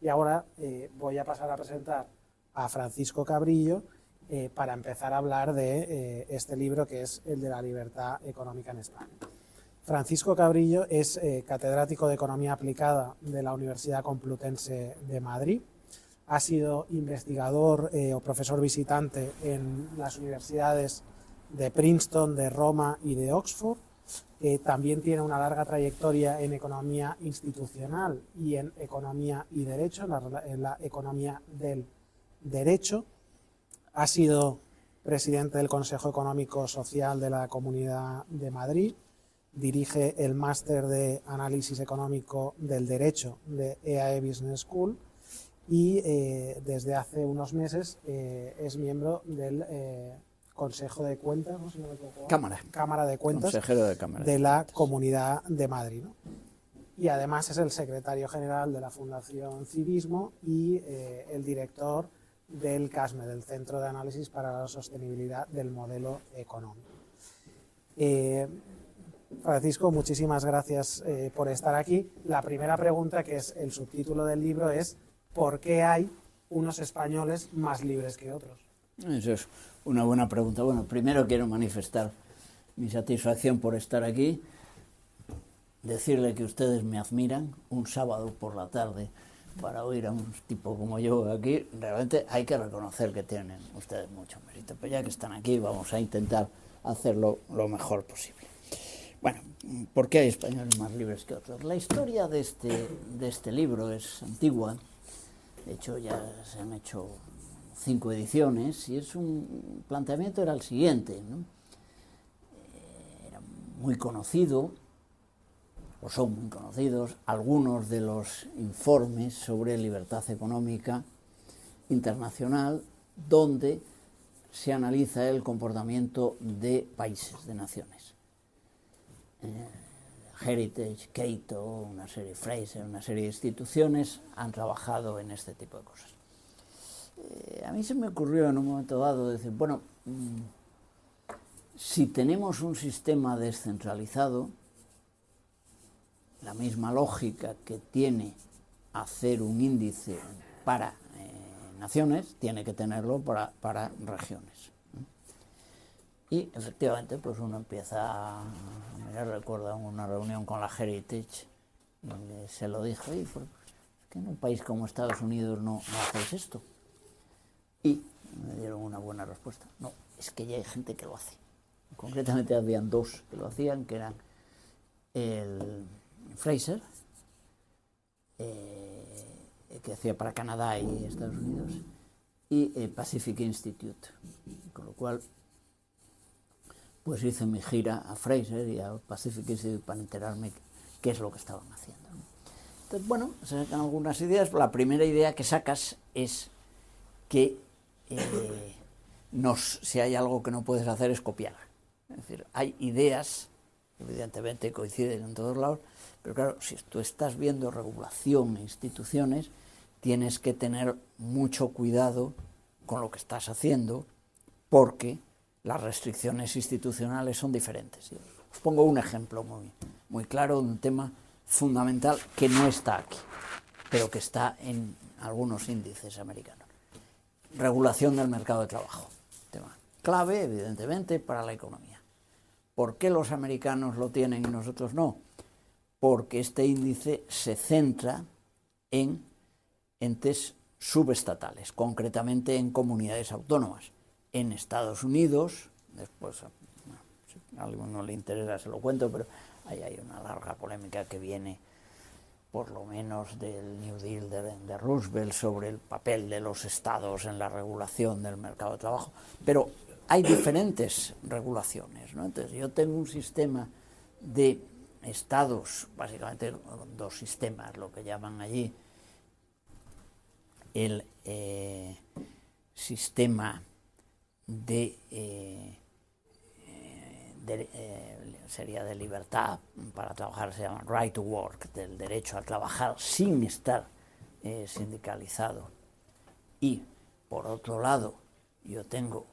Y ahora voy a pasar a presentar a Francisco Cabrillo para empezar a hablar de este libro, que es el de la libertad económica en España. Francisco Cabrillo es catedrático de Economía Aplicada de la Universidad Complutense de Madrid. Ha sido investigador o profesor visitante en las universidades de Princeton, de Roma y de Oxford. También tiene una larga trayectoria en economía institucional y en economía y derecho, en la economía del derecho. Ha sido presidente del Consejo Económico Social de la Comunidad de Madrid. Dirige el máster de análisis económico del derecho de EAE Business School y desde hace unos meses es miembro del Consejo de Cuentas, ¿no? Cámara de Cuentas de la Comunidad de Madrid, ¿no? Y además es el secretario general de la Fundación Civismo y el director del CASME, del Centro de Análisis para la Sostenibilidad del Modelo Económico. Francisco, muchísimas gracias por estar aquí. La primera pregunta, que es el subtítulo del libro, es ¿por qué hay unos españoles más libres que otros? Eso es una buena pregunta. Bueno, primero quiero manifestar mi satisfacción por estar aquí, decirle que ustedes me admiran un sábado por la tarde para oír a un tipo como yo aquí. Realmente hay que reconocer que tienen ustedes mucho mérito, pero ya que están aquí vamos a intentar hacerlo lo mejor posible. Bueno, ¿por qué hay españoles más libres que otros? La historia de este libro es antigua. De hecho, ya se han hecho 5 ediciones y un planteamiento era el siguiente, ¿no? Era muy conocido, o son muy conocidos, algunos de los informes sobre libertad económica internacional, donde se analiza el comportamiento de países, de naciones. Heritage, Cato, una serie Fraser, una serie de instituciones han trabajado en este tipo de cosas. A mí se me ocurrió en un momento dado decir, bueno, si tenemos un sistema descentralizado, la misma lógica que tiene hacer un índice para naciones, tiene que tenerlo para regiones. Y efectivamente, pues uno empieza me recuerdo una reunión con la Heritage, donde se lo dijo, oye, ¿por qué en un país como Estados Unidos no hacéis esto? Y me dieron una buena respuesta. No, es que ya hay gente que lo hace. Concretamente habían 2 que lo hacían, que eran el Fraser, que hacía para Canadá y Estados Unidos, y el Pacific Institute. Con lo cual, pues hice mi gira a Fraser y al Pacific Institute para enterarme qué es lo que estaban haciendo. Entonces, bueno, se sacan algunas ideas. La primera idea que sacas es que si hay algo que no puedes hacer es copiar. Es decir, hay ideas, evidentemente coinciden en todos lados, pero claro, si tú estás viendo regulación e instituciones, tienes que tener mucho cuidado con lo que estás haciendo, porque las restricciones institucionales son diferentes. Os pongo un ejemplo muy claro de un tema fundamental que no está aquí, pero que está en algunos índices americanos. Regulación del mercado de trabajo. Tema clave, evidentemente, para la economía. ¿Por qué los americanos lo tienen y nosotros no? Porque este índice se centra en entes subestatales, concretamente en comunidades autónomas. En Estados Unidos, después, bueno, si a alguno le interesa se lo cuento, pero ahí hay una larga polémica que viene por lo menos del New Deal de Roosevelt sobre el papel de los estados en la regulación del mercado de trabajo, pero hay diferentes regulaciones, ¿no? Entonces yo tengo un sistema de estados, básicamente 2 sistemas, lo que llaman allí el sistema sería de libertad para trabajar, se llama right to work, del derecho a trabajar sin estar sindicalizado. Y por otro lado, yo tengo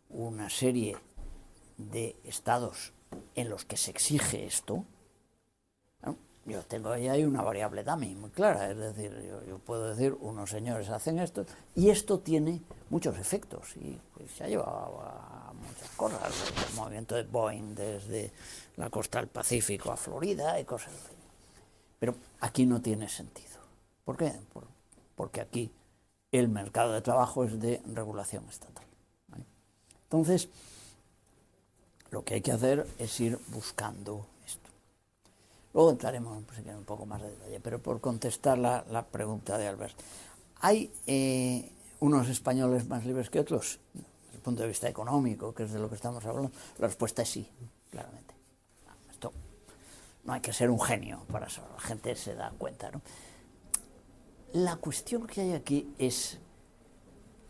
una serie de estados en los que se exige esto, ¿no? yo tengo ahí una variable dummy muy clara, es decir, yo puedo decir, unos señores hacen esto, y esto tiene muchos efectos, y pues, se ha llevado a muchas cosas, el movimiento de Boeing desde la costa del Pacífico a Florida y cosas así. Pero aquí no tiene sentido. ¿Por qué? Porque aquí el mercado de trabajo es de regulación estatal, ¿vale? Entonces, lo que hay que hacer es ir buscando esto. Luego entraremos un poco más de detalle, pero por contestar la pregunta de Albert. ¿Hay unos españoles más libres que otros? Desde el punto de vista económico, que es de lo que estamos hablando, la respuesta es sí, claramente. Esto no hay que ser un genio para eso, la gente se da cuenta, ¿no? La cuestión que hay aquí es,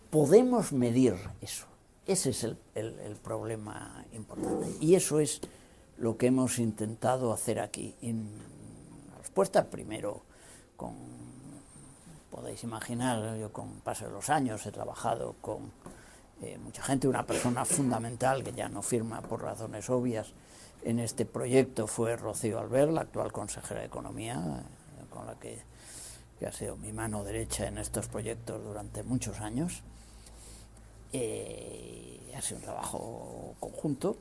¿podemos medir eso? Ese es el problema importante. Y eso es lo que hemos intentado hacer aquí. La respuesta, primero, podéis imaginar, yo con el paso de los años he trabajado con mucha gente, una persona fundamental que ya no firma por razones obvias en este proyecto fue Rocío Albert, la actual consejera de Economía, con la que ha sido mi mano derecha en estos proyectos durante muchos años. Ha sido un trabajo conjunto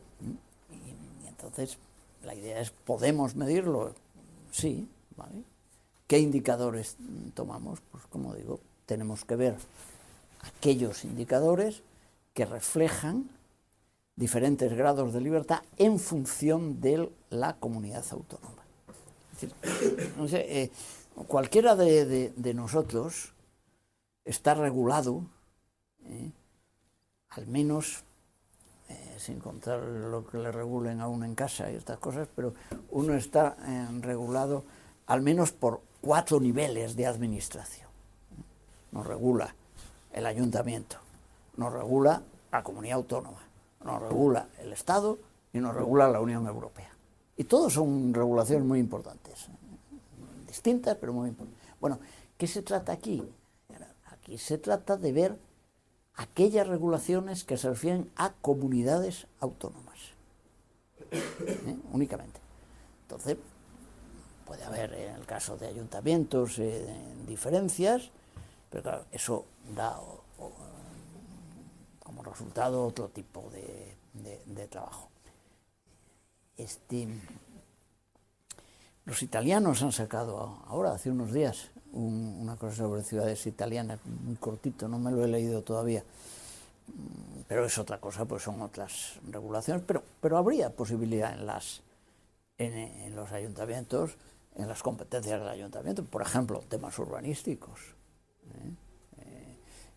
y entonces la idea es, ¿podemos medirlo? Sí, ¿vale? ¿Qué indicadores tomamos? Pues como digo, tenemos que ver aquellos indicadores que reflejan diferentes grados de libertad en función de la comunidad autónoma. Es decir, no sé, cualquiera de nosotros está regulado, al menos, sin contar lo que le regulen a uno en casa y estas cosas, pero uno está regulado al menos por 4 niveles de administración. Nos regula el ayuntamiento, nos regula la comunidad autónoma, nos regula el Estado y nos regula la Unión Europea. Y todos son regulaciones muy importantes, distintas pero muy importantes. Bueno, ¿qué se trata aquí? Aquí se trata de ver aquellas regulaciones que se refieren a comunidades autónomas, únicamente. Entonces, puede haber en el caso de ayuntamientos diferencias, pero claro, eso da como resultado otro tipo de trabajo. Los italianos han sacado ahora, hace unos días, una cosa sobre ciudades italianas, muy cortito, no me lo he leído todavía, pero es otra cosa, pues son otras regulaciones, pero habría posibilidad en los ayuntamientos, en las competencias del ayuntamiento, por ejemplo, temas urbanísticos,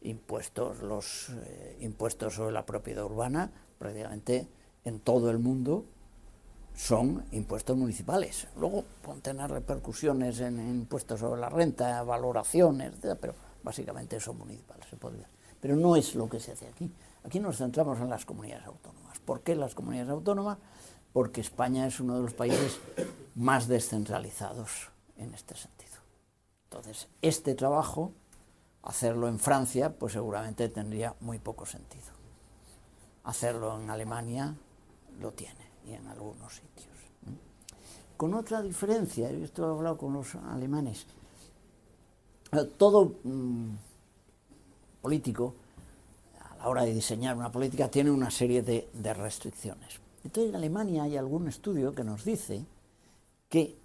impuestos sobre la propiedad urbana, prácticamente en todo el mundo son impuestos municipales. Luego pueden tener repercusiones en impuestos sobre la renta, valoraciones, etc., pero básicamente son municipales, se podría. Pero no es lo que se hace aquí. Aquí nos centramos en las comunidades autónomas. ¿Por qué las comunidades autónomas? Porque España es uno de los países más descentralizados en este sentido. Entonces, este trabajo, hacerlo en Francia, pues seguramente tendría muy poco sentido. Hacerlo en Alemania lo tiene, y en algunos sitios. Con otra diferencia, yo esto he hablado con los alemanes, todo político, a la hora de diseñar una política, tiene una serie de restricciones. Entonces, en Alemania hay algún estudio que nos dice que,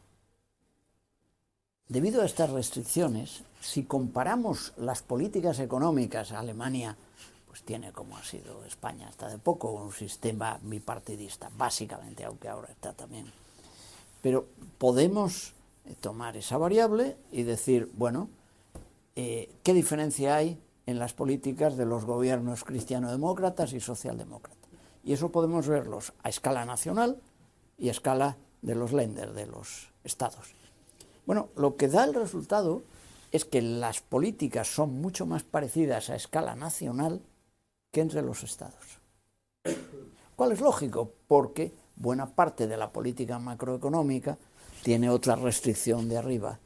debido a estas restricciones, si comparamos las políticas económicas, Alemania pues tiene, como ha sido España hasta de poco, un sistema bipartidista, básicamente, aunque ahora está también. Pero podemos tomar esa variable y decir, bueno, ¿qué diferencia hay en las políticas de los gobiernos cristiano-demócratas y socialdemócratas? Y eso podemos verlos a escala nacional y a escala de los Länder, de los estados. Bueno, lo que da el resultado es que las políticas son mucho más parecidas a escala nacional que entre los estados. ¿Cuál es lógico? Porque buena parte de la política macroeconómica tiene otra restricción de arriba,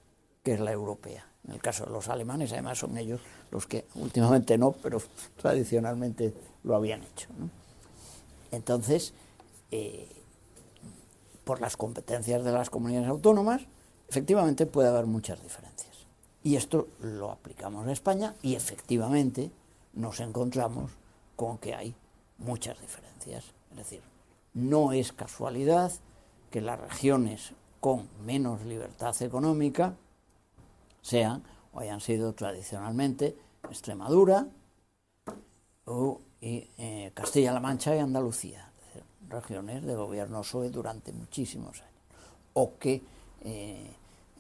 que es la europea. En el caso de los alemanes, además, son ellos los que últimamente no, pero tradicionalmente lo habían hecho, ¿no? Entonces, por las competencias de las comunidades autónomas, efectivamente puede haber muchas diferencias. Y esto lo aplicamos a España y efectivamente nos encontramos con que hay muchas diferencias. Es decir, no es casualidad que las regiones con menos libertad económica sean o hayan sido tradicionalmente Extremadura y Castilla-La Mancha y Andalucía, es decir, regiones de gobierno PSOE durante muchísimos años. O que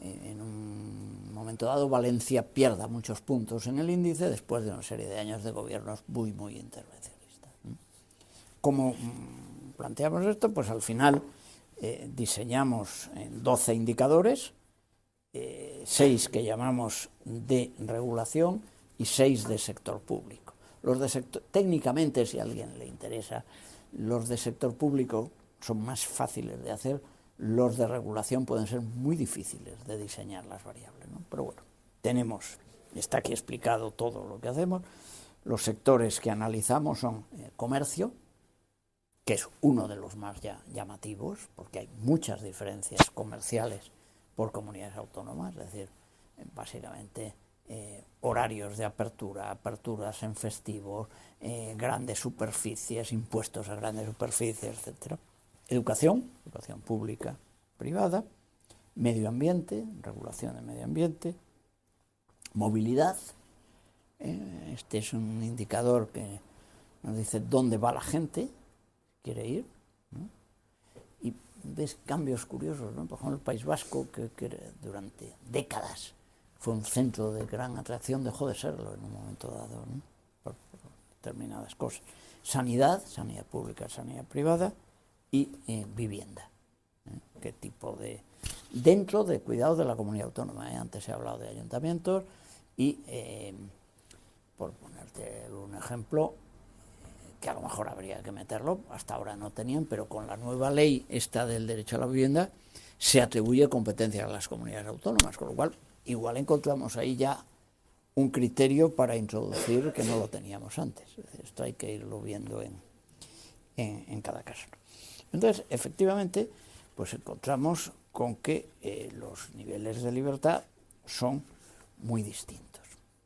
en un momento dado Valencia pierda muchos puntos en el índice después de una serie de años de gobiernos muy, muy intervencionistas. ¿Cómo planteamos esto? Pues al final diseñamos 12 indicadores, 6 que llamamos de regulación y 6 de sector público. Los de sector, técnicamente, si a alguien le interesa, los de sector público son más fáciles de hacer, los de regulación pueden ser muy difíciles de diseñar las variables, ¿no? Pero bueno, tenemos, está aquí explicado todo lo que hacemos. Los sectores que analizamos son comercio, que es uno de los más llamativos, porque hay muchas diferencias comerciales por comunidades autónomas, es decir, básicamente horarios de apertura, aperturas en festivos, grandes superficies, impuestos a grandes superficies, etc. Educación pública, privada, medio ambiente, regulación de medio ambiente, movilidad, este es un indicador que nos dice dónde va la gente, quiere ir, ¿no? Y ves cambios curiosos, ¿no? Por ejemplo, el País Vasco, que durante décadas fue un centro de gran atracción, dejó de serlo en un momento dado, ¿no? por determinadas cosas. Sanidad pública, sanidad privada y vivienda. ¿Qué tipo de...? Dentro de cuidado de la comunidad autónoma, antes se ha hablado de ayuntamientos y, por ponerte un ejemplo, que a lo mejor habría que meterlo, hasta ahora no tenían, pero con la nueva ley esta del derecho a la vivienda se atribuye competencia a las comunidades autónomas, con lo cual igual encontramos ahí ya un criterio para introducir que no lo teníamos antes. Esto hay que irlo viendo en cada caso. Entonces, efectivamente, pues encontramos con que los niveles de libertad son muy distintos.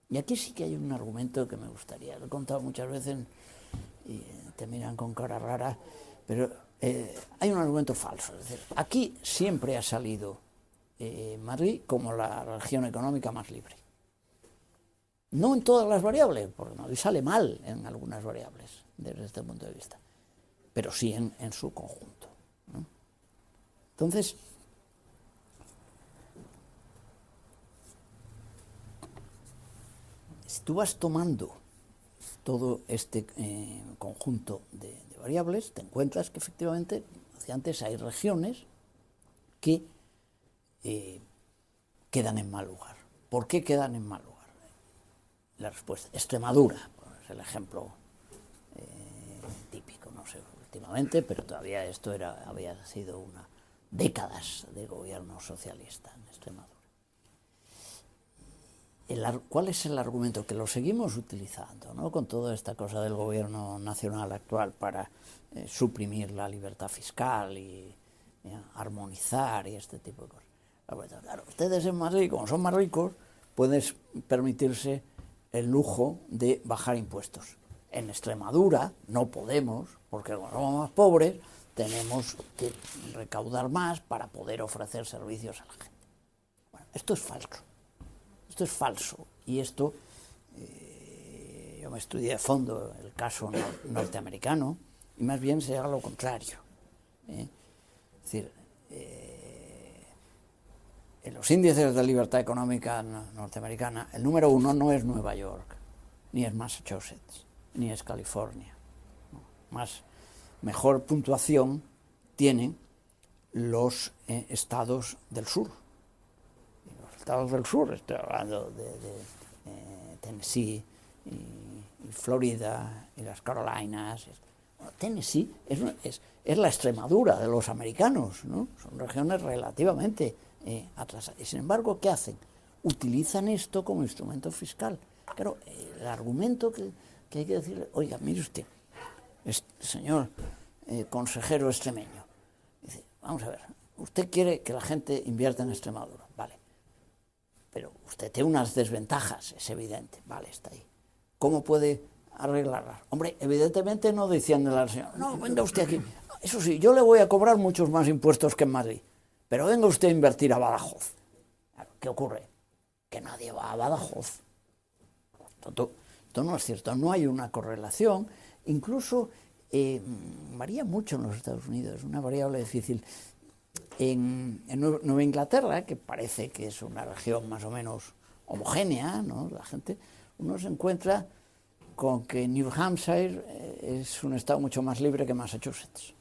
Y aquí sí que hay un argumento que me gustaría, lo he contado muchas veces y te miran con cara rara, pero hay un argumento falso. Es decir, aquí siempre ha salido Madrid como la región económica más libre. No en todas las variables, porque Madrid sale mal en algunas variables desde este punto de vista, pero sí en su conjunto, ¿no? Entonces, si tú vas tomando todo este conjunto de variables, te encuentras que efectivamente, hacia antes, hay regiones que quedan en mal lugar. ¿Por qué quedan en mal lugar? La respuesta, Extremadura, es el ejemplo típico, no sé, últimamente, pero todavía esto había sido décadas de gobierno socialista en Extremadura. ¿Cuál es el argumento? Que lo seguimos utilizando, ¿no? Con toda esta cosa del gobierno nacional actual para suprimir la libertad fiscal y armonizar y este tipo de cosas. Claro, ustedes en Madrid, como son más ricos, pueden permitirse el lujo de bajar impuestos. En Extremadura no podemos, porque como somos más pobres, tenemos que recaudar más para poder ofrecer servicios a la gente. Bueno, esto es falso. Esto es falso. Y esto, yo me estudié a fondo el caso norteamericano, y más bien se haga lo contrario. Es decir, en los índices de libertad económica norteamericana, el número 1 no es Nueva York, ni es Massachusetts, ni es California. Mejor puntuación tienen los estados del sur. Y los estados del sur, estoy hablando de Tennessee y Florida y las Carolinas. Bueno, Tennessee es la Extremadura de los americanos, ¿no? Son regiones relativamente atrasadas. Y sin embargo, ¿qué hacen? Utilizan esto como instrumento fiscal. Claro, el argumento que hay que decirle, oiga, mire usted, señor consejero extremeño, dice, vamos a ver, usted quiere que la gente invierta en Extremadura, usted tiene unas desventajas, es evidente, vale, está ahí. ¿Cómo puede arreglarlas? Hombre, evidentemente no diciéndole al señor, no, venga usted aquí. Eso sí, yo le voy a cobrar muchos más impuestos que en Madrid, pero venga usted a invertir a Badajoz. Claro, ¿qué ocurre? Que nadie va a Badajoz. Esto no es cierto, no hay una correlación. Incluso varía mucho en los Estados Unidos, es una variable difícil. En Nueva Inglaterra, que parece que es una región más o menos homogénea, ¿no? La gente, uno se encuentra con que New Hampshire es un estado mucho más libre que Massachusetts.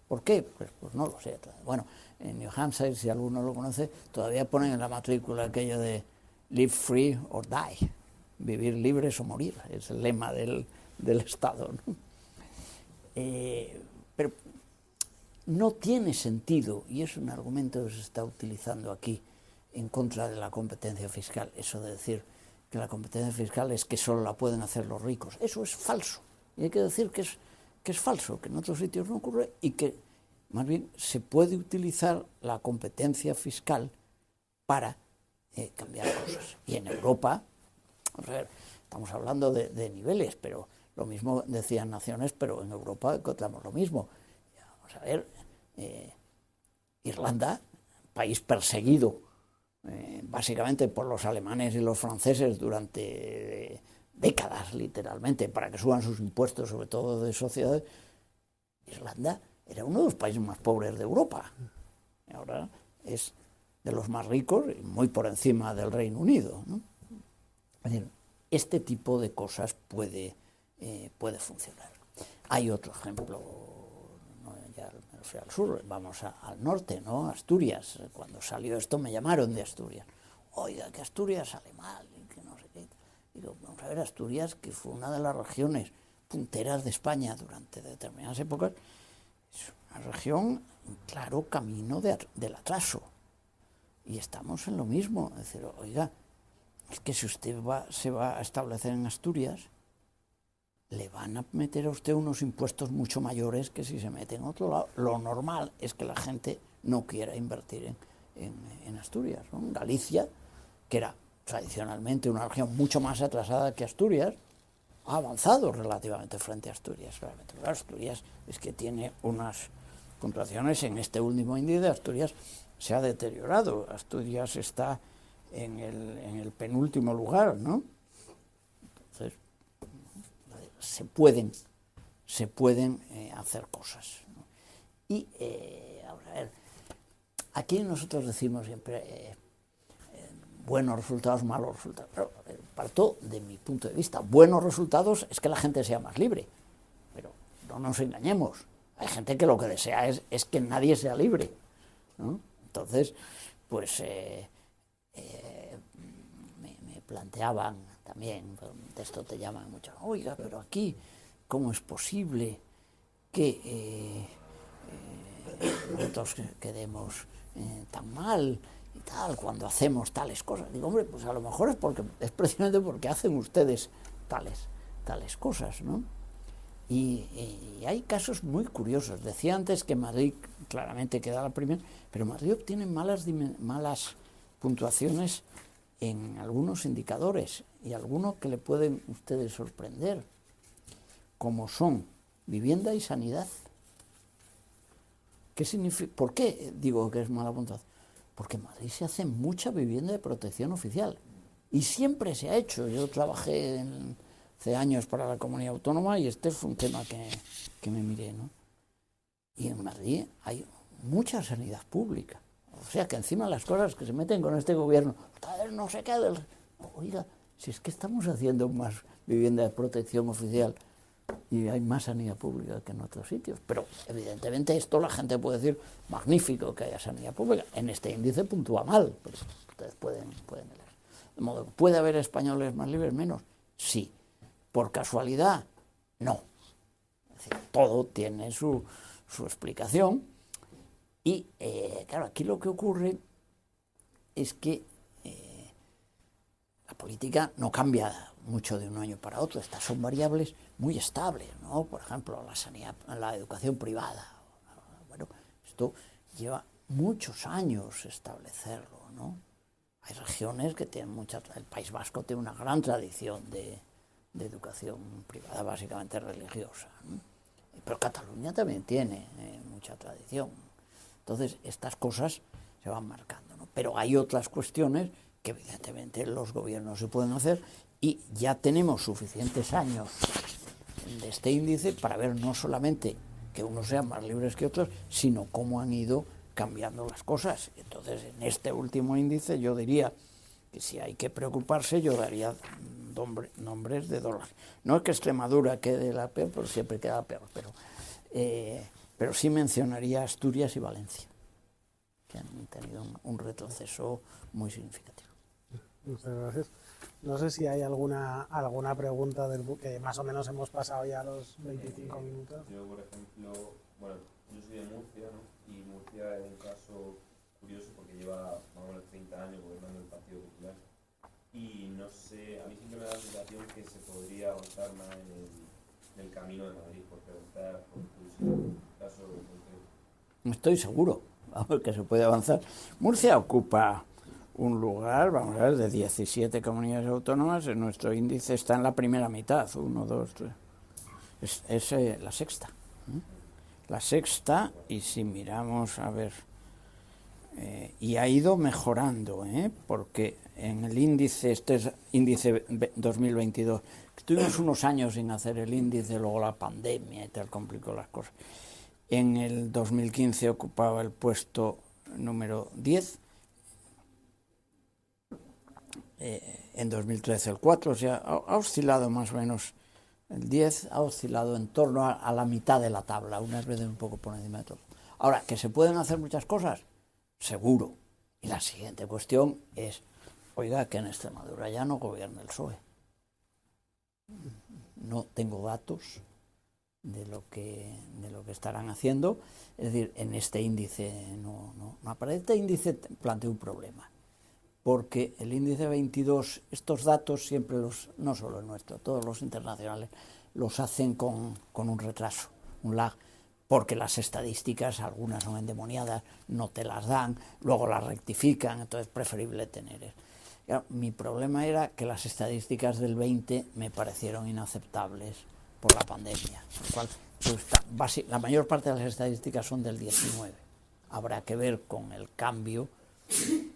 ¿Por qué? Pues no lo sé. Bueno, en New Hampshire, si alguno lo conoce, todavía ponen en la matrícula aquello de live free or die, vivir libres o morir, es el lema del estado, ¿no? Pero no tiene sentido, y es un argumento que se está utilizando aquí en contra de la competencia fiscal, eso de decir que la competencia fiscal es que solo la pueden hacer los ricos. Eso es falso, y hay que decir que es falso, que en otros sitios no ocurre, y que más bien se puede utilizar la competencia fiscal para cambiar cosas. Y en Europa, vamos a ver, estamos hablando de niveles, pero lo mismo decían naciones, pero en Europa encontramos lo mismo. Vamos a ver, Irlanda, país perseguido básicamente por los alemanes y los franceses durante décadas, literalmente, para que suban sus impuestos, sobre todo de sociedades. Irlanda era uno de los países más pobres de Europa. Y ahora es de los más ricos y muy por encima del Reino Unido, ¿no? Es decir, este tipo de cosas puede funcionar. Hay otro ejemplo, no, ya me fui al sur, vamos al norte, ¿no? Asturias. Cuando salió esto me llamaron de Asturias. Oiga, que Asturias sale mal, y que no sé qué. Digo, vamos a ver, Asturias, que fue una de las regiones punteras de España durante determinadas épocas, es una región en claro camino del atraso. Y estamos en lo mismo. Es decir, oiga, es que si usted se va a establecer en Asturias, le van a meter a usted unos impuestos mucho mayores que si se mete en otro lado. Lo normal es que la gente no quiera invertir en Asturias, ¿no? En Galicia, que era tradicionalmente una región mucho más atrasada que Asturias, ha avanzado relativamente frente a Asturias. Claramente. Pero Asturias es que tiene unas puntuaciones en este último índice. Asturias se ha deteriorado. Asturias está en el penúltimo lugar, ¿no? Entonces, se pueden hacer cosas, ¿no? Y ahora, a ver, aquí nosotros decimos siempre buenos resultados, malos resultados. Pero parto de mi punto de vista. Buenos resultados es que la gente sea más libre, pero no nos engañemos. Hay gente que lo que desea es que nadie sea libre, ¿no? Entonces, pues me planteaban también, de esto te llaman mucho, oiga, pero aquí, ¿cómo es posible que nosotros quedemos tan mal y tal cuando hacemos tales cosas? Digo, hombre, pues a lo mejor es precisamente porque hacen ustedes tales cosas, ¿no? Y hay casos muy curiosos. Decía antes que Madrid claramente queda la primera, pero Madrid obtiene malas puntuaciones en algunos indicadores, y algunos que le pueden ustedes sorprender, como son vivienda y sanidad. ¿Qué significa? ¿Por qué digo que es mala puntuación? Porque en Madrid se hace mucha vivienda de protección oficial, y siempre se ha hecho. Yo trabajé hace años para la comunidad autónoma, y este fue un tema que me miré, ¿no? Y en Madrid hay mucha sanidad pública. O sea que encima las cosas que se meten con este gobierno, no sé qué, oiga, si es que estamos haciendo más vivienda de protección oficial y hay más sanidad pública que en otros sitios. Pero evidentemente esto la gente puede decir, magnífico que haya sanidad pública. En este índice puntúa mal, pero ustedes pueden leer. De modo que, ¿puede haber españoles más libres, menos? Sí. ¿Por casualidad? No. Es decir, todo tiene su explicación. Y claro, aquí lo que ocurre es que la política no cambia mucho de un año para otro. Estas son variables muy estables, ¿no? Por ejemplo, la sanidad, la educación privada. Bueno, esto lleva muchos años establecerlo, ¿no? Hay regiones que tienen el País Vasco tiene una gran tradición de educación privada, básicamente religiosa, ¿no? Pero Cataluña también tiene mucha tradición. Entonces, estas cosas se van marcando, ¿no? Pero hay otras cuestiones que evidentemente los gobiernos se pueden hacer y ya tenemos suficientes años de este índice para ver no solamente que unos sean más libres que otros, sino cómo han ido cambiando las cosas. Entonces, en este último índice yo diría que si hay que preocuparse, yo daría nombres de dólares. No es que Extremadura quede la peor, pero siempre queda peor, pero sí mencionaría Asturias y Valencia, que han tenido un retroceso muy significativo. Muchas gracias. No sé si hay alguna pregunta que más o menos hemos pasado ya los 25 minutos. Yo, por ejemplo, bueno, yo soy de Murcia, ¿no? Y Murcia es un caso curioso porque lleva más o menos 30 años gobernando el Partido Popular. Y no sé, a mí siempre me da la sensación que se podría avanzar más en el camino de Madrid, por preguntar, por un caso concreto. Estoy seguro, vamos, que se puede avanzar. Murcia ocupa un lugar, vamos a ver, de 17 comunidades autónomas, en nuestro índice está en la primera mitad, 1, 2, 3. Es la sexta. La sexta, y si miramos, a ver, y ha ido mejorando, porque en el índice, este es índice 2022, tuvimos unos años sin hacer el índice, luego la pandemia y tal complicó las cosas. En el 2015 ocupaba el puesto número 10, en 2013 el 4, o sea, ha oscilado más o menos, el 10 ha oscilado en torno a la mitad de la tabla, unas veces un poco por encima de todo. Ahora, ¿que se pueden hacer muchas cosas? Seguro. Y la siguiente cuestión es, oiga, que en Extremadura ya no gobierna el PSOE. No tengo datos de lo que estarán haciendo, es decir, en este índice no aparece. Este índice plantea un problema, porque el índice 22, estos datos siempre no solo el nuestro, todos los internacionales, los hacen con un retraso, un lag, porque las estadísticas, algunas son endemoniadas, no te las dan, luego las rectifican, entonces es preferible tener eso. Mi problema era que las estadísticas del 20 me parecieron inaceptables por la pandemia, la mayor parte de las estadísticas son del 19. Habrá que ver con el cambio,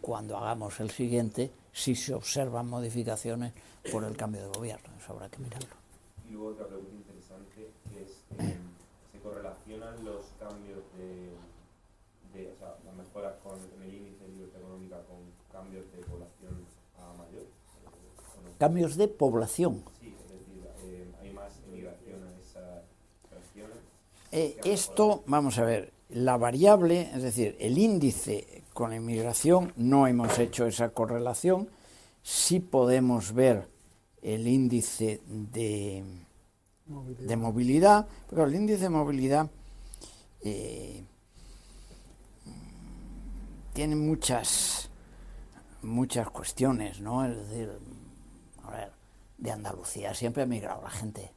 cuando hagamos el siguiente, si se observan modificaciones por el cambio de gobierno. Eso habrá que mirarlo. Y luego otra pregunta interesante que es, ¿se correlacionan los cambios o sea, las mejoras en el índice de libertad económica con cambios de población a mayor? No? ¿Cambios de población? Sí, es decir, hay más emigración a esas regiones. Esto, vamos a ver, la variable, es decir, el índice con la inmigración, no hemos hecho esa correlación. Sí podemos ver el índice de movilidad, pero el índice de movilidad tiene muchas cuestiones, ¿no? Es decir, a ver, de Andalucía siempre ha migrado la gente.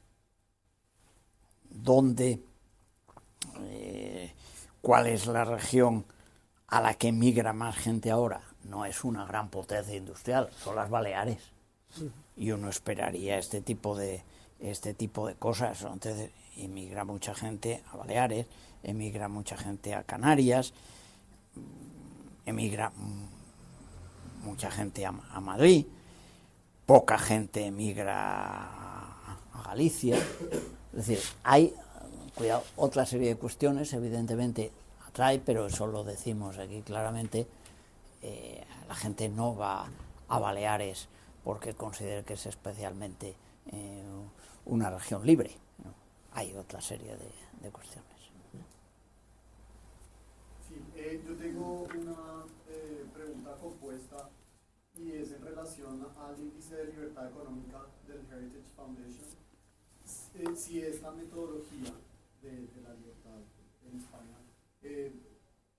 ¿Dónde? ¿Cuál es la región a la que migra más gente ahora? No es una gran potencia industrial, son las Baleares. Y uno esperaría este tipo de cosas. Entonces, emigra mucha gente a Baleares, emigra mucha gente a Canarias, emigra mucha gente a Madrid, poca gente emigra a Galicia. Es decir, hay, cuidado, otra serie de cuestiones, evidentemente atrae, pero eso lo decimos aquí claramente, la gente no va a Baleares porque considere que es especialmente una región libre, ¿no? Hay otra serie de cuestiones. Sí, yo tengo una pregunta compuesta y es en relación al índice de libertad económica del Heritage Foundation. Si esta metodología de la libertad en España,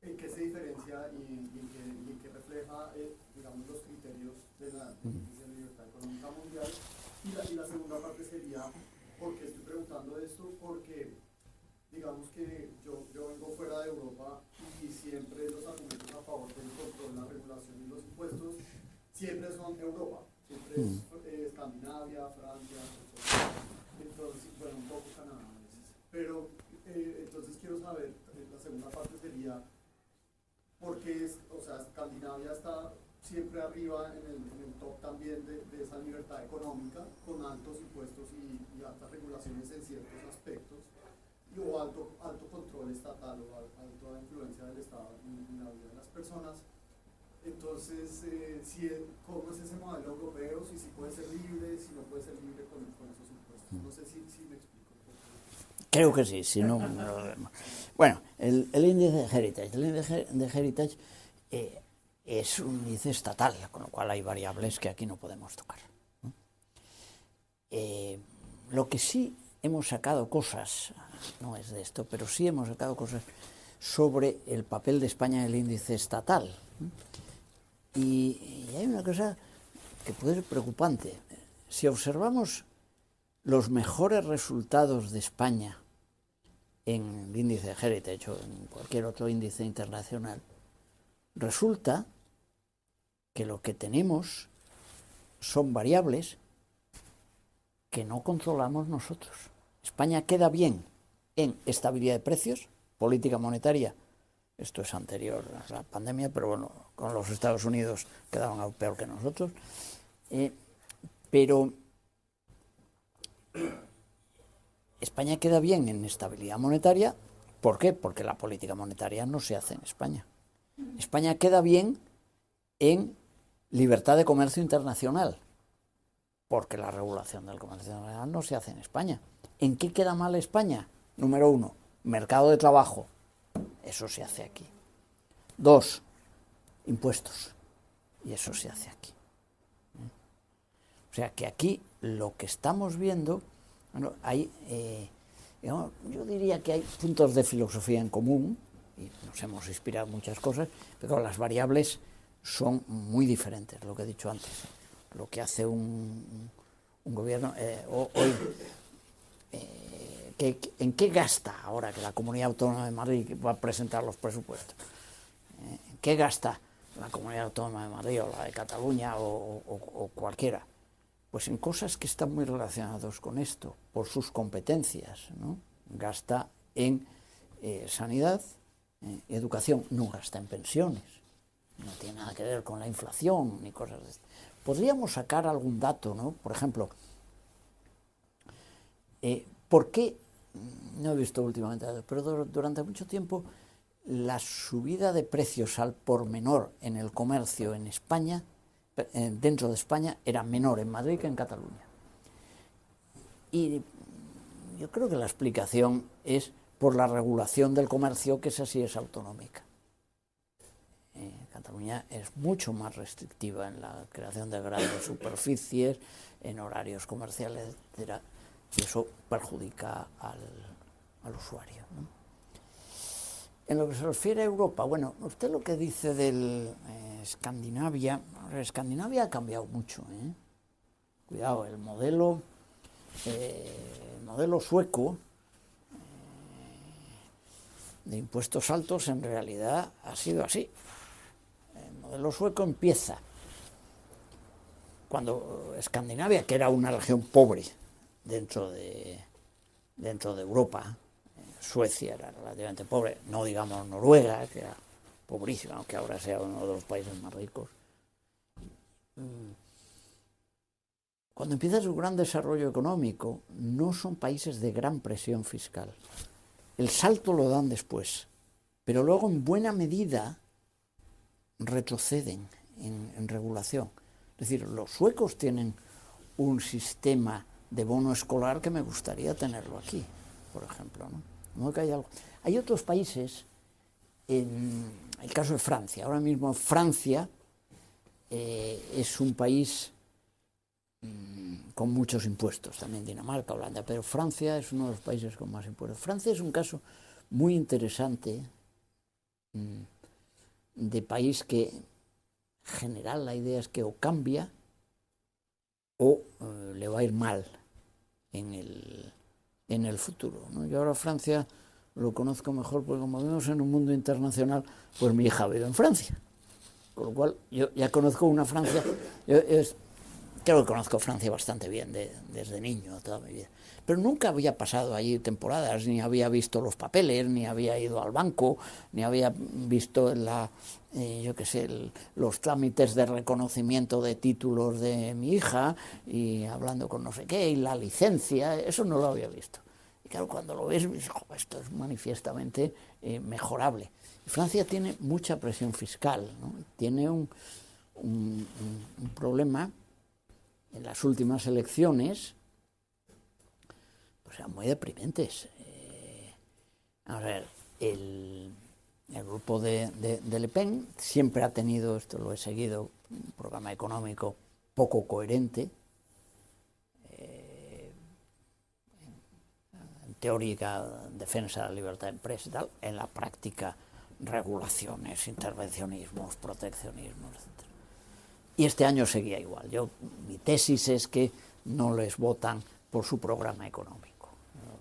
¿en qué se diferencia y en qué refleja, digamos, los criterios de la libertad económica mundial? Y la segunda parte sería, ¿por qué estoy preguntando esto? Porque, digamos que yo vengo fuera de Europa y siempre los argumentos siempre son Europa, siempre es Escandinavia, Francia, entonces, bueno, un poco Canadá a veces. Pero entonces quiero saber, la segunda parte sería, ¿por qué o sea, Escandinavia está siempre arriba en el top también de esa libertad económica, con altos impuestos y altas regulaciones en ciertos aspectos, o alto control estatal o alta influencia del Estado en la vida de las personas? Entonces, ¿cómo es ese modelo europeo? Si puede ser libre, si no puede ser libre con esos impuestos. No sé si me explico. Creo que sí, si no, no lo vemos. Bueno, el índice de Heritage. El índice de Heritage es un índice estatal, con lo cual hay variables que aquí no podemos tocar, ¿no? Lo que sí hemos sacado cosas, no es de esto, pero sí hemos sacado cosas sobre el papel de España en el índice estatal, ¿no? Y hay una cosa que puede ser preocupante. Si observamos los mejores resultados de España en el índice de Heritage o en cualquier otro índice internacional, resulta que lo que tenemos son variables que no controlamos nosotros. España queda bien en estabilidad de precios, política monetaria. Esto es anterior a la pandemia, pero bueno, con los Estados Unidos quedaron aún peor que nosotros. Pero España queda bien en estabilidad monetaria. ¿Por qué? Porque la política monetaria no se hace en España. España queda bien en libertad de comercio internacional, porque la regulación del comercio internacional no se hace en España. ¿En qué queda mal España? Número 1, mercado de trabajo. Eso se hace aquí. 2, impuestos. Y eso se hace aquí. O sea que aquí lo que estamos viendo, bueno, yo diría que hay puntos de filosofía en común, y nos hemos inspirado en muchas cosas, pero las variables son muy diferentes, lo que he dicho antes. Lo que hace un gobierno hoy, ¿en qué gasta ahora que la Comunidad Autónoma de Madrid va a presentar los presupuestos? ¿En qué gasta la Comunidad Autónoma de Madrid o la de Cataluña o cualquiera? Pues en cosas que están muy relacionadas con esto, por sus competencias, ¿no? Gasta en sanidad, educación, no gasta en pensiones, no tiene nada que ver con la inflación ni cosas de esto. Podríamos sacar algún dato, ¿no? Por ejemplo, ¿por qué? No he visto últimamente, pero durante mucho tiempo la subida de precios al por menor en el comercio en España, dentro de España, era menor en Madrid que en Cataluña. Y yo creo que la explicación es por la regulación del comercio, que esa sí es autonómica. Cataluña es mucho más restrictiva en la creación de grandes superficies, en horarios comerciales, etc. Y eso perjudica al usuario, ¿no? En lo que se refiere a Europa, bueno, usted lo que dice del Escandinavia ha cambiado mucho, ¿eh? Cuidado, el modelo sueco de impuestos altos en realidad ha sido así. El modelo sueco empieza cuando Escandinavia, que era una región pobre dentro de Europa, Suecia era relativamente pobre, no digamos Noruega, que era pobrísima, aunque ahora sea uno de los países más ricos. Cuando empieza su gran desarrollo económico, no son países de gran presión fiscal. El salto lo dan después, pero luego en buena medida retroceden en regulación. Es decir, los suecos tienen un sistema de bono escolar que me gustaría tenerlo aquí, por ejemplo, ¿no? ¿No que hay algo? Hay otros países, en el caso de Francia, ahora mismo Francia es un país con muchos impuestos, también Dinamarca, Holanda, pero Francia es uno de los países con más impuestos. Francia es un caso muy interesante de país que en general la idea es que o cambia o le va a ir mal en el futuro, ¿no? Yo ahora Francia lo conozco mejor porque como vivimos en un mundo internacional, pues mi hija vive en Francia, Con lo cual, yo ya conozco una Francia, creo que conozco Francia bastante bien desde niño, toda mi vida. Pero nunca había pasado allí temporadas, ni había visto los papeles, ni había ido al banco, ni había visto los trámites de reconocimiento de títulos de mi hija, y hablando con no sé qué, y la licencia, eso no lo había visto. Y claro, cuando lo ves, dices, esto es manifiestamente mejorable. Y Francia tiene mucha presión fiscal, ¿no? Tiene un problema en las últimas elecciones, pues, muy deprimentes. A ver, el grupo de Le Pen siempre ha tenido, esto lo he seguido, un programa económico poco coherente, en teórica defensa de la libertad de empresa y tal, en la práctica regulaciones, intervencionismos, proteccionismos, etc. Y este año seguía igual. Mi tesis es que no les votan por su programa económico,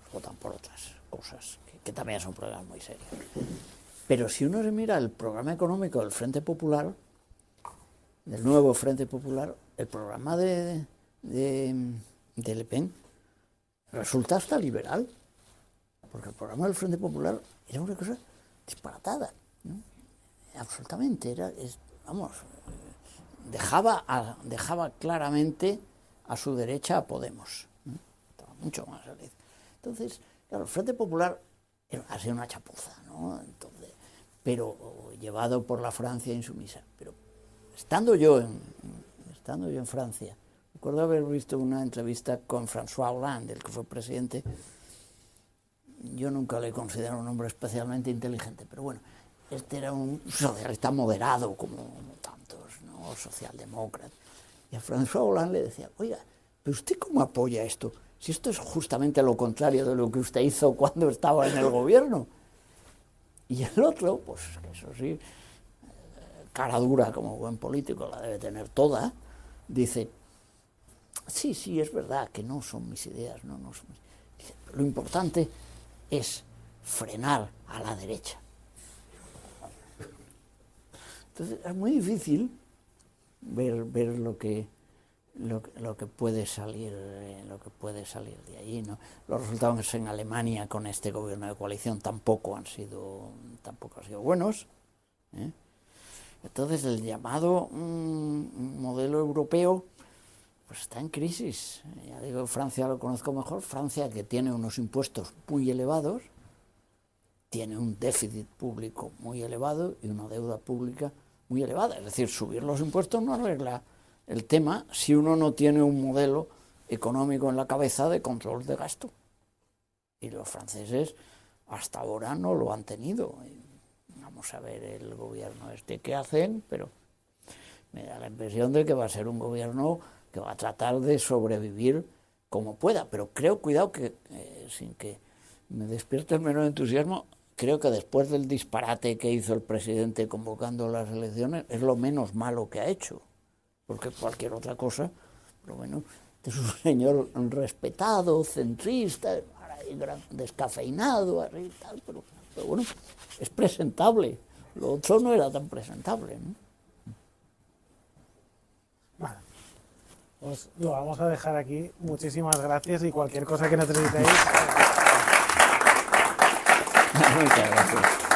los votan por otras cosas, que también son problemas muy serios. Pero si uno se mira el programa económico del Frente Popular, del nuevo Frente Popular, el programa de Le Pen resulta hasta liberal, porque el programa del Frente Popular era una cosa disparatada, ¿no? Absolutamente, dejaba claramente a su derecha a Podemos, ¿no? Estaba mucho más feliz. Entonces, claro, el Frente Popular ha sido una chapuza, ¿no? Entonces, pero llevado por la Francia insumisa. Pero estando yo en Francia, recuerdo haber visto una entrevista con François Hollande, el que fue presidente. Yo nunca le considero un hombre especialmente inteligente, pero bueno, este era un socialista moderado, como tantos, ¿no? Socialdemócrata. Y a François Hollande le decía, oiga, ¿pero usted cómo apoya esto? Si esto es justamente lo contrario de lo que usted hizo cuando estaba en el gobierno. Y el otro, pues eso sí, cara dura como buen político, la debe tener toda, dice, sí, es verdad que no son mis ideas, no son mis... Dice, lo importante es frenar a la derecha. Entonces es muy difícil ver lo que puede salir de allí, ¿no? Los resultados en Alemania con este gobierno de coalición tampoco han sido buenos, ¿eh? Entonces el llamado modelo europeo pues está en crisis. Ya digo, Francia lo conozco mejor. Francia, que tiene unos impuestos muy elevados, tiene un déficit público muy elevado y una deuda pública muy elevada. Es decir, subir los impuestos no arregla el tema si uno no tiene un modelo económico en la cabeza de control de gasto. Y los franceses hasta ahora no lo han tenido. Vamos a ver el gobierno qué hacen, pero me da la impresión de que va a ser un gobierno que va a tratar de sobrevivir como pueda. Pero creo, cuidado, que sin que me despierte el menor entusiasmo, creo que después del disparate que hizo el presidente convocando las elecciones, es lo menos malo que ha hecho. Porque cualquier otra cosa, pero bueno, es un señor respetado, centrista, descafeinado, tal, pero bueno, es presentable. Lo otro no era tan presentable, ¿no? Vale, pues lo vamos a dejar aquí. Muchísimas gracias y cualquier cosa que necesitéis. Muchas gracias.